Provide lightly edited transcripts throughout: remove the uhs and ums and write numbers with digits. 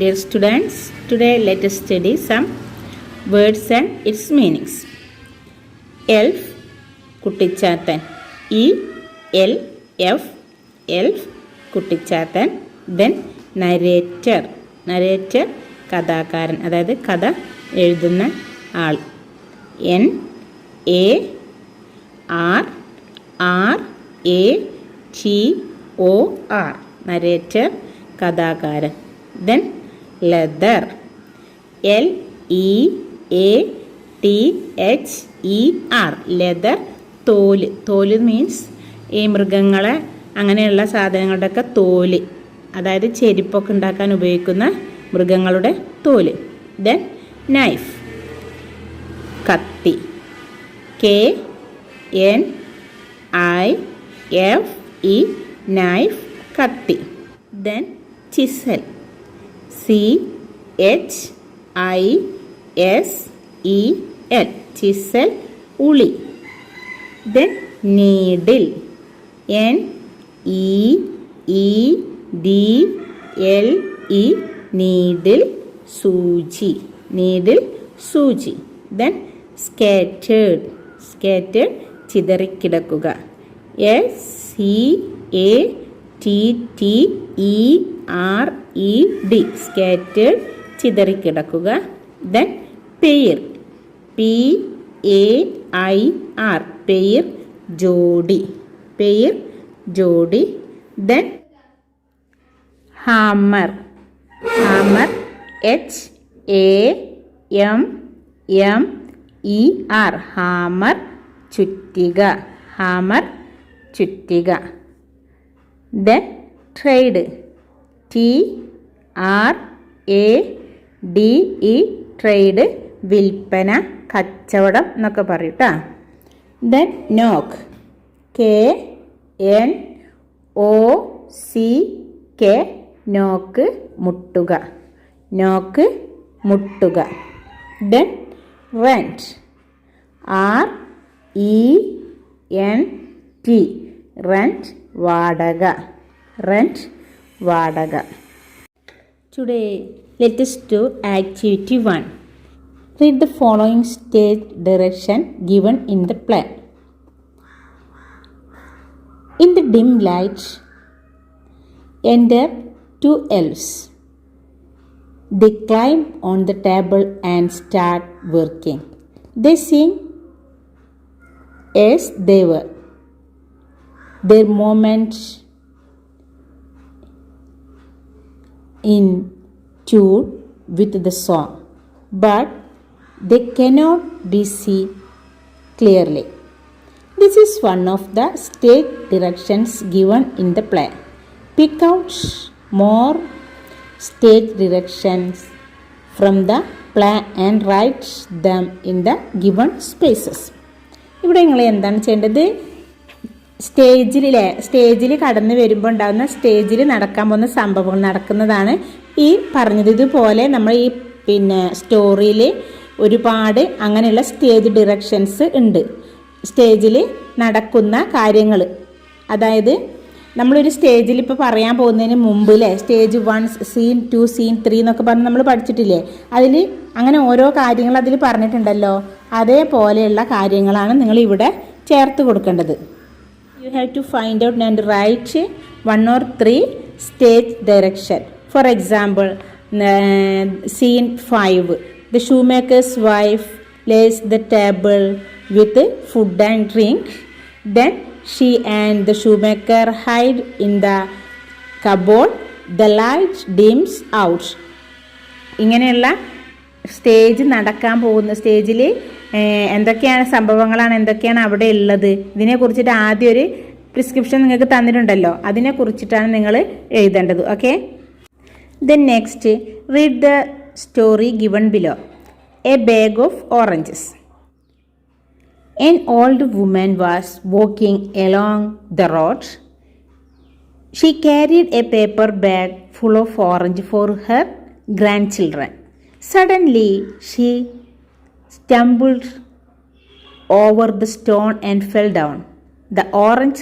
Dear students, today let us study some words and its meanings. Elf, Kuttichathan. ELF, elf, Kuttichathan. Then narrator, narrator, കഥാകാരൻ, അതായത് കഥ എഴുതുന്ന ആൾ. NARRATOR, narrator, കഥാകാരൻ. Then leather, LEATHER, leather, തോല്. തോല് means ഈ മൃഗങ്ങളെ അങ്ങനെയുള്ള സാധനങ്ങളുടെയൊക്കെ തോല്, അതായത് ചെരുപ്പൊക്കെ ഉണ്ടാക്കാൻ ഉപയോഗിക്കുന്ന മൃഗങ്ങളുടെ തോല്. ദെൻ നൈഫ്, കത്തി. KNIFE, നൈഫ്, കത്തി. ദെൻ ചിസൽ, CHISEL, ചിസൽ, ഉളി. ദെൻ നീഡിൽ, NEEDLE, നീഡിൽ, സൂചി. നീഡിൽ, സൂചി. ദെൻ സ്കാറ്റേർഡ്, സ്കാറ്റേർഡ്, ചിതറിക്കിടക്കുക. SCATTERED, സ്കാറ്റേർഡ്, ചിതറിക്കിടക്കുക. ദെൻ പെയർ, PAIR, പെയർ, ജോഡി. പെയർ, ജോഡി. Then hammer, hammer, HAMMER, hammer, ചുറ്റിക. ഹാമർ, ചുറ്റിക. ദെൻ ട്രേഡ്, TRADE, ട്രേഡ്, വിൽപ്പന, കച്ചവടം എന്നൊക്കെ പറയും കേട്ടോ. ദെൻ നോക്ക്, KNOCK, നോക്ക്, മുട്ടുക. നോക്ക്, മുട്ടുക. ദെൻ റെൻറ്റ്, RENT, റെൻറ്റ്, വാടക. റെൻറ്റ്, വാടക. Today let us do activity 1. Read the following stage direction given in the play. In the dim light enter two elves. They climb on the table and start working. They sing as they were. Their movements in tune with the song, but they cannot be seen clearly. This is one of the stage directions given in the play. Pick out more stage directions from the play and write them in the given spaces. ഇവിടെ നിങ്ങൾ എന്താണ് ചെയ്യേണ്ടത്? സ്റ്റേജിൽ കടന്നു വരുമ്പോൾ ഉണ്ടാകുന്ന, സ്റ്റേജിൽ നടക്കാൻ പോകുന്ന സംഭവങ്ങൾ നടക്കുന്നതാണ് ഈ പറഞ്ഞത്. ഇതുപോലെ നമ്മൾ ഈ സ്റ്റോറിയിൽ ഒരുപാട് അങ്ങനെയുള്ള സ്റ്റേജ് ഡിറക്ഷൻസ് ഉണ്ട്. സ്റ്റേജിൽ നടക്കുന്ന കാര്യങ്ങൾ, അതായത് നമ്മളൊരു സ്റ്റേജിൽ ഇപ്പോൾ പറയാൻ പോകുന്നതിന് മുമ്പ് സ്റ്റേജ് 1, സീൻ 2, സീൻ 3 എന്നൊക്കെ പറഞ്ഞ് നമ്മൾ പഠിച്ചിട്ടില്ലേ? അതിൽ അങ്ങനെ ഓരോ കാര്യങ്ങൾ അതിൽ പറഞ്ഞിട്ടുണ്ടല്ലോ. അതേപോലെയുള്ള കാര്യങ്ങളാണ് നിങ്ങൾ ഇവിടെ ചേർത്ത് കൊടുക്കേണ്ടത്. You have to find out and write 1 or 3 stage direction. For example, scene 5, the shoemaker's wife lays the table with food and drink. Then she and the shoemaker hide in the cupboard. The light dims out. ഇങ്ങനെയുള്ള stage നടക്കാൻ പോകുന്ന സ്റ്റേജിൽ എന്തൊക്കെയാണ് സംഭവങ്ങളാണ്, എന്തൊക്കെയാണ് അവിടെ ഉള്ളത്, ഇതിനെക്കുറിച്ചിട്ട് ആദ്യം ഒരു പ്രിസ്ക്രിപ്ഷൻ നിങ്ങൾക്ക് തന്നിട്ടുണ്ടല്ലോ. അതിനെക്കുറിച്ചിട്ടാണ് നിങ്ങൾ എഴുതേണ്ടത്. Okay. Then next, read the story given below. A bag of oranges. An old woman was walking along the road. She carried a paper bag full of orange for her grandchildren. Suddenly, she stumbled over the stone and fell down. The orange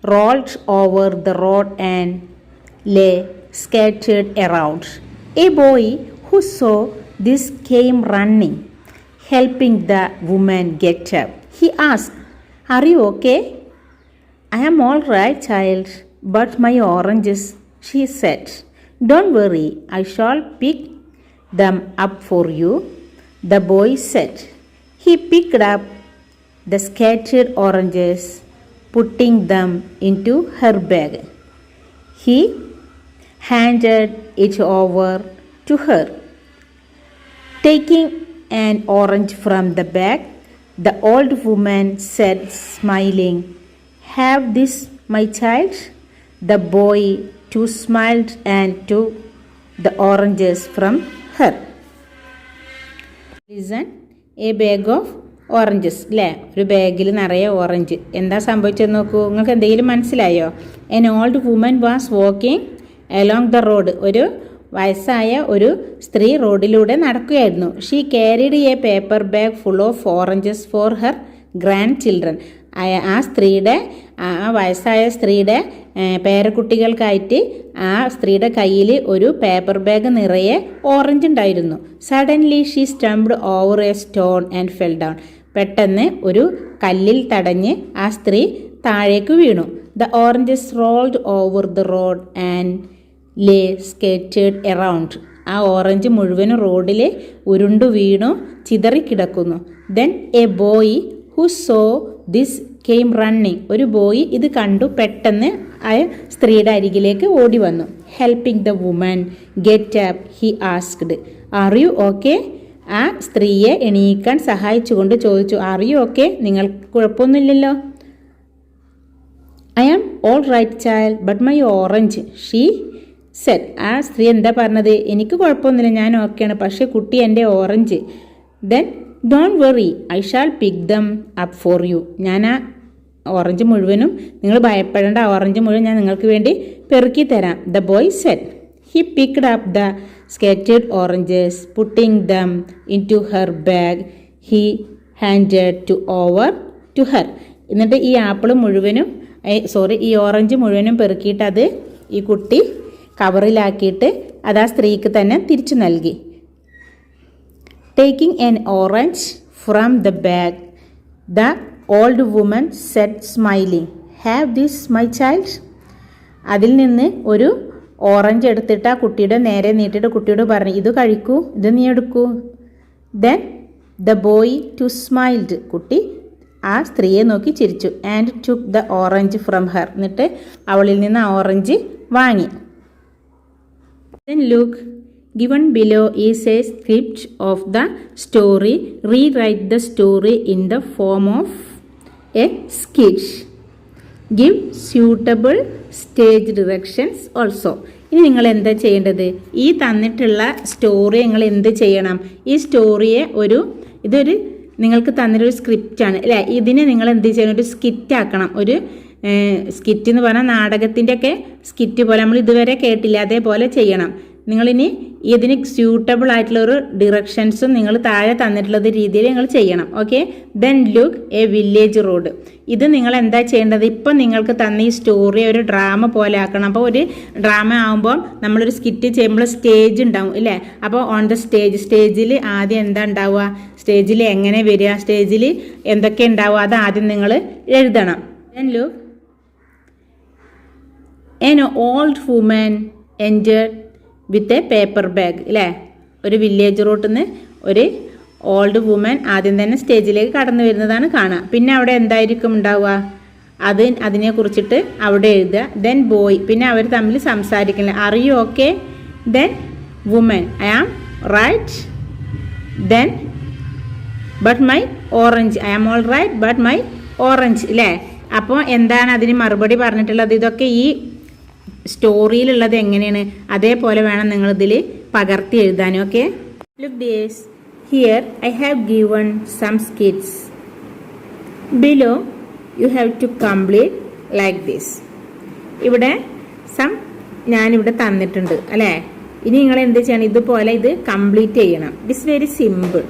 rolled over the road and lay scattered around. A boy who saw this came running, helping the woman get up. He asked, "Are you okay?" "I am all right, child, but my oranges," she said. "Don't worry, I shall pick them up for you," the boy said. He picked up the scattered oranges, putting them into her bag. He handed it over to her. Taking an orange from the bag, the old woman said, smiling, "Have this, my child." The boy too smiled and took the oranges from her. Listen, a bag of oranges അല്ലേ, ഒരു ബാഗിൽ നിറയെ orange. എന്താ സംഭവിച്ചെന്ന് നോക്കൂ, നിങ്ങൾക്ക് എന്തെങ്കിലും മനസ്സിലായോ? An old woman was walking along the road. ഒരു വയസ്സായ ഒരു സ്ത്രീ റോഡിലൂടെ നടക്കുകയായിരുന്നു. She carried a paper bag full of oranges for her grandchildren. ആ വയസ്സായ സ്ത്രീയുടെ പേരക്കുട്ടികൾക്കായിട്ട് ആ സ്ത്രീയുടെ കയ്യിൽ ഒരു പേപ്പർ ബാഗ് നിറയെ ഓറഞ്ച് ഉണ്ടായിരുന്നു. Suddenly she stumbled over a stone and fell down. പെട്ടെന്ന് ഒരു കല്ലിൽ തടഞ്ഞ് ആ സ്ത്രീ താഴേക്ക് വീണു. The oranges rolled over the road and lay scattered around. ആ ഓറഞ്ച് മുഴുവനും റോഡിൽ ഉരുണ്ടു വീണു ചിതറിക്കിടക്കുന്നു. Then a boy who saw this came running. ഒരു ബോയ് ഇത് കണ്ടു പെട്ടെന്ന് ആ സ്ത്രീയുടെ അരികിലേക്ക് ഓടി വന്നു. Helping the woman get up, he asked, "are you okay?" ആ സ്ത്രീയെ എണീക്കാൻ സഹായിച്ചുകൊണ്ട് ചോദിച്ചു, "ആർ യു ഓക്കെ? നിങ്ങൾക്ക് കുഴപ്പമൊന്നുമില്ലല്ലോ?" "I am all right child, but my orange," she said. ആ സ്ത്രീ എന്താ പറഞ്ഞത്? എനിക്ക് കുഴപ്പമൊന്നുമില്ല, ഞാൻ ഓക്കെയാണ്, പക്ഷേ കുട്ടി എൻ്റെ orange. Then don't worry, I shall pick dum up for you. ഞാൻ ആ ഓറഞ്ച് മുഴുവനും, നിങ്ങൾ ഭയപ്പെടേണ്ട, ആ ഓറഞ്ച് മുഴുവൻ ഞാൻ നിങ്ങൾക്ക് വേണ്ടി പെറുക്കി തരാം. The boy said. He picked up the scattered oranges, putting them into her bag. He handed over to her. എന്നിട്ട് ഈ ആപ്പിൾ മുഴുവനും ഈ ഓറഞ്ച് മുഴുവനും പെറുക്കിയിട്ട് അത് ഈ കുട്ടി കവറിലാക്കിയിട്ട് അത് ആ സ്ത്രീക്ക് തന്നെ തിരിച്ചു നൽകി. Taking an orange from the bag, the old woman said smiling, "have this, my child." അതിൽ നിന്ന് ഒരു ഓറഞ്ച് എടുത്തിട്ട് ആ കുട്ടിയുടെ നേരെ നീട്ടിയിട്ട് കുട്ടിയോട് പറഞ്ഞു, "ഇത് കഴിക്കൂ, ഇത് നീ എടുക്കൂ." Then the boy too smiled. കുട്ടി ആ സ്ത്രീയെ നോക്കി ചിരിച്ചു. And took the orange from her. എന്നിട്ട് അവളിൽ നിന്ന് ആ ഓറഞ്ച് വാങ്ങി. Then look, given below is a script of the story. Rewrite the story in the form of a sketch. Give suitable stage directions also. ഇനി നിങ്ങൾ എന്താ ചെയ്യേണ്ടത്? ഈ തന്നിട്ടുള്ള സ്റ്റോറി നിങ്ങൾ എന്ത് ചെയ്യണം? ഈ സ്റ്റോറിയെ ഇതൊരു നിങ്ങൾക്ക് തന്നിട്ടൊരു സ്ക്രിപ്റ്റാണ് അല്ലേ? ഇതിനെ നിങ്ങൾ എന്ത് ചെയ്യണം? ഒരു സ്കിറ്റ് ആക്കണം. ഒരു സ്കിറ്റ് എന്ന് പറഞ്ഞാൽ നാടകത്തിൻ്റെ ഒക്കെ സ്കിറ്റ് പോലെ, നമ്മൾ ഇതുവരെ കേട്ടില്ല, അതേപോലെ ചെയ്യണം. നിങ്ങളിനി ഇതിന് സ്യൂട്ടബിൾ ആയിട്ടുള്ള ഒരു ഡിറക്ഷൻസും നിങ്ങൾ താഴെ തന്നിട്ടുള്ളത് രീതിയിൽ നിങ്ങൾ ചെയ്യണം. Okay. Then look A village road. ഇത് നിങ്ങൾ എന്താ ചെയ്യേണ്ടത്? ഇപ്പം നിങ്ങൾക്ക് തന്ന ഈ സ്റ്റോറി ഒരു ഡ്രാമ പോലെ ആക്കണം. അപ്പോൾ ഒരു ഡ്രാമ ആകുമ്പോൾ നമ്മളൊരു സ്കിറ്റ് ചെയ്യുമ്പോൾ സ്റ്റേജ് ഉണ്ടാവും ഇല്ലേ? അപ്പോൾ ഓൺ ദ സ്റ്റേജിൽ ആദ്യം എന്താ ഉണ്ടാവുക, സ്റ്റേജിൽ എങ്ങനെ വരിക, സ്റ്റേജിൽ എന്തൊക്കെ ഉണ്ടാവുക, അത് ആദ്യം നിങ്ങൾ എഴുതണം. Then look an old woman entered with a paper bag അല്ലേ? ഒരു വില്ലേജ് റോട്ടിൽ നിന്ന് ഒരു ഓൾഡ് വുമൻ ആദ്യം തന്നെ സ്റ്റേജിലേക്ക് കടന്നു വരുന്നതാണ് കാണുക. പിന്നെ അവിടെ എന്തായിരിക്കും ഉണ്ടാവുക, അതിനെ കുറിച്ചിട്ട് അവിടെ എഴുതുക. ദെൻ ബോയ്, പിന്നെ അവർ തമ്മിൽ സംസാരിക്കില്ല. Are you okay? Then woman, I am right. Then but my orange, I am all right but my orange അല്ലേ? അപ്പോൾ എന്താണ് അതിന് മറുപടി പറഞ്ഞിട്ടുള്ളത്? ഇതൊക്കെ ഈ സ്റ്റോറിയിലുള്ളത് എങ്ങനെയാണ് അതേപോലെ വേണം നിങ്ങൾ ഇതിൽ പകർത്തി എഴുതാനും. Okay. Look this, here I have given some skits. Below you have to complete like this. ഇവിടെ ഞാനിവിടെ തന്നിട്ടുണ്ട് അല്ലേ? ഇനി നിങ്ങൾ എന്ത് ചെയ്യണം? ഇതുപോലെ ഇത് കംപ്ലീറ്റ് ചെയ്യണം. It's very simple.